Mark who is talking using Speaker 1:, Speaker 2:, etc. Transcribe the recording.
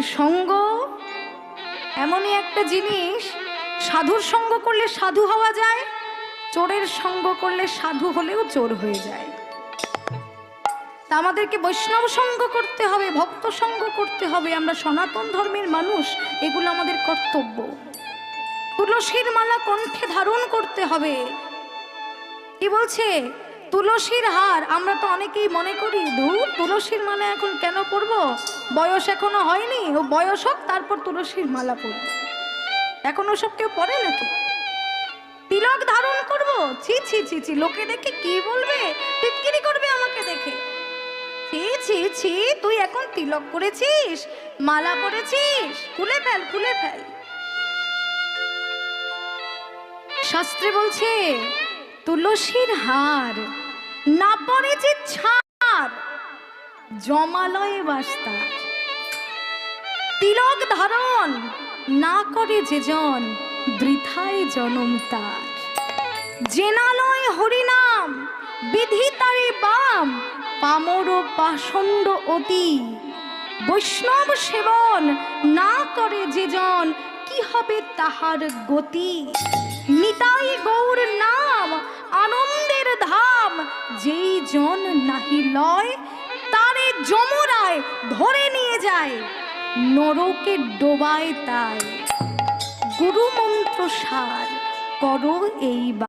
Speaker 1: সঙ্গ এমনই একটা জিনিস, সাধুর সঙ্গ করলে সাধু হওয়া যায়, চোরের সঙ্গ করলে সাধু হলেও চোর হয়ে যায়। তা আমাদেরকে বৈষ্ণব সঙ্গ করতে হবে, ভক্ত সঙ্গ করতে হবে। আমরা সনাতন ধর্মের মানুষ, এগুলো আমাদের কর্তব্য। তুলসীর মালা কণ্ঠে ধারণ করতে হবে। কি বলছে? তুলসীর হার। আমরা তো অনেকেই মনে করি ধুর তুলসীর মালা এখন কেন পরব, বয়স এখনো হয়নি, ও বয়স হোক তারপর তুলসীর মালা পরব। এখন ওসব কেউ পরে নাকি? তিলক ধারণ করব, ছি ছি ছি ছি, লোকে দেখে কি বলবে, টিটকিরি করবে আমাকে দেখে। ছি ছি ছি, তুই এখন তিলক করেছিস, মালা পরেছিস, খুলে ফেল খুলে ফেল। শাস্ত্রে বলছে তুলসীর হার না পরে যে ছাড়, জমালয়ে বাস তার। তিলক ধারণ না করে যে জন, বৃথায় জনম তার। জেনালয় হরিনাম বিধি তারে বাম, পামর পাষণ্ড অতি। বৈষ্ণব সেবন না করে যে জন, কি হবে তাহার গতি। নিতাই গৌর নাম আনন্দের ধাম, যেই জন নাহি লয়, তারে যমরায় ধরে নিয়ে যায়, নরকে ডোবায় তাই। গুরু মন্ত্র সার করো এই